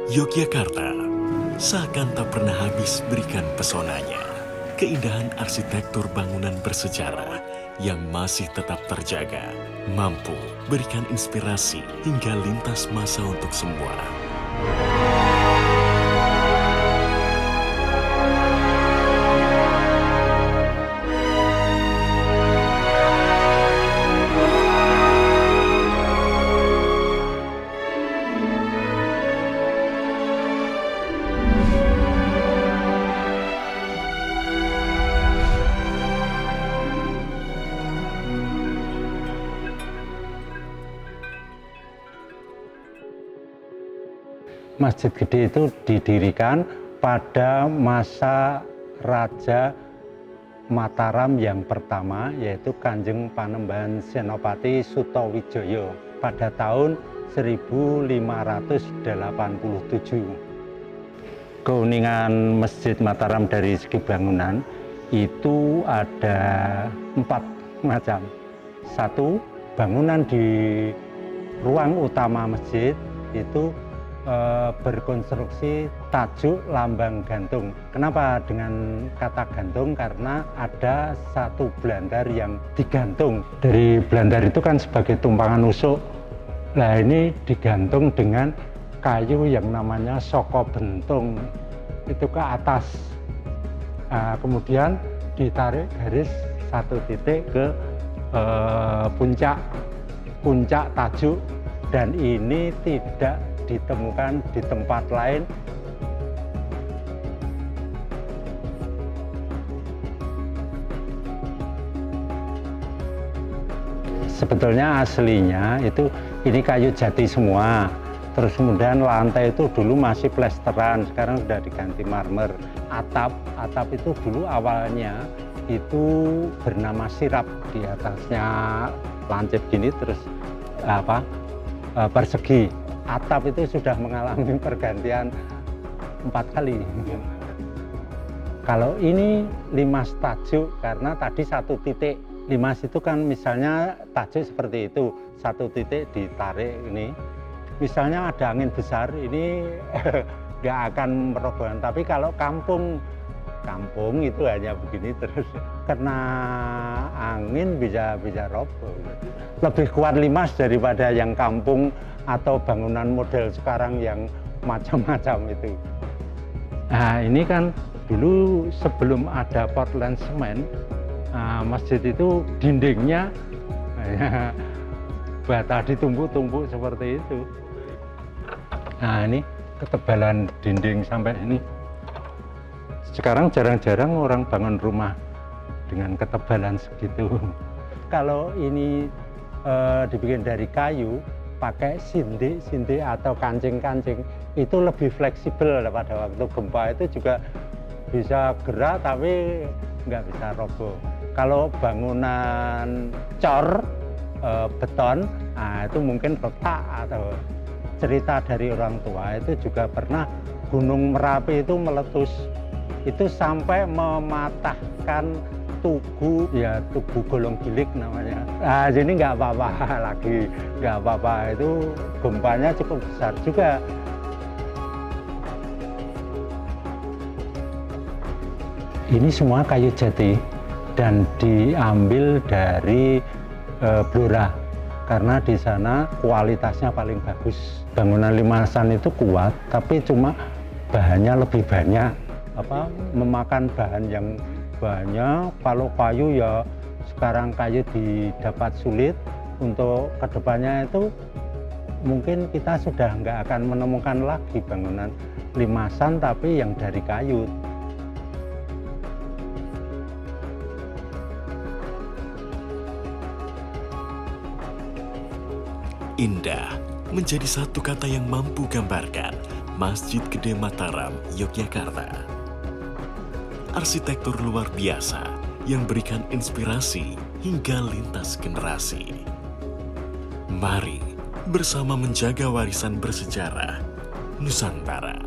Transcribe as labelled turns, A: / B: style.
A: Yogyakarta seakan tak pernah habis berikan pesonanya. Keindahan arsitektur bangunan bersejarah yang masih tetap terjaga, mampu berikan inspirasi hingga lintas masa untuk semua.
B: Masjid Gede itu didirikan pada masa Raja Mataram yang pertama, yaitu Kanjeng Panembahan Senopati Sutowijoyo pada tahun 1587. Keunikan Masjid Mataram dari segi bangunan itu ada 4 macam. Satu, bangunan di ruang utama masjid itu berkonstruksi tajuk lambang gantung. Kenapa dengan kata gantung? Karena ada satu blandar yang digantung. Dari blandar itu kan sebagai tumpangan usuk. Nah ini digantung dengan kayu yang namanya soko bentung itu ke atas. Nah, kemudian ditarik garis satu titik ke puncak tajuk, dan ini tidak ditemukan di tempat lain. Sebetulnya aslinya itu ini kayu jati semua. Terus kemudian lantai itu dulu masih plesteran, sekarang sudah diganti marmer. Atap itu dulu awalnya itu bernama sirap, di atasnya lancip gini terus persegi. Atap itu sudah mengalami pergantian 4 kali. Kalau ini limas tajuk, karena tadi satu titik. Limas itu kan misalnya tajuk seperti itu, satu titik ditarik ini. Misalnya ada angin besar, ini nggak akan merobohkan. Tapi kalau kampung itu hanya begini terus, kena angin bisa roboh. Lebih kuat limas daripada yang kampung atau bangunan model sekarang yang macam-macam itu. Nah ini kan dulu sebelum ada Portland semen, masjid itu dindingnya bata ditumpuk-tumpuk seperti itu. Nah ini ketebalan dinding sampai ini. Sekarang jarang-jarang orang bangun rumah dengan ketebalan segitu. Kalau ini dibikin dari kayu, pakai sindik atau kancing-kancing, itu lebih fleksibel pada waktu gempa. Itu juga bisa gerak tapi nggak bisa roboh. Kalau bangunan cor, beton, nah itu mungkin retak. Atau cerita dari orang tua itu juga pernah Gunung Merapi itu meletus, itu sampai mematahkan tugu golong gilik namanya. Nah sini nggak apa-apa lagi, nggak apa-apa, itu gempanya cukup besar juga. Ini semua kayu jati dan diambil dari Blora karena di sana kualitasnya paling bagus. Bangunan limasan itu kuat, tapi cuma bahannya lebih banyak, memakan bahan yang banyak. Kalau kayu ya sekarang kayu didapat sulit. Untuk kedepannya itu mungkin kita sudah nggak akan menemukan lagi bangunan limasan tapi yang dari kayu.
A: Indah menjadi satu kata yang mampu gambarkan Masjid Gede Mataram, Yogyakarta. Arsitektur luar biasa yang berikan inspirasi hingga lintas generasi. Mari bersama menjaga warisan bersejarah Nusantara.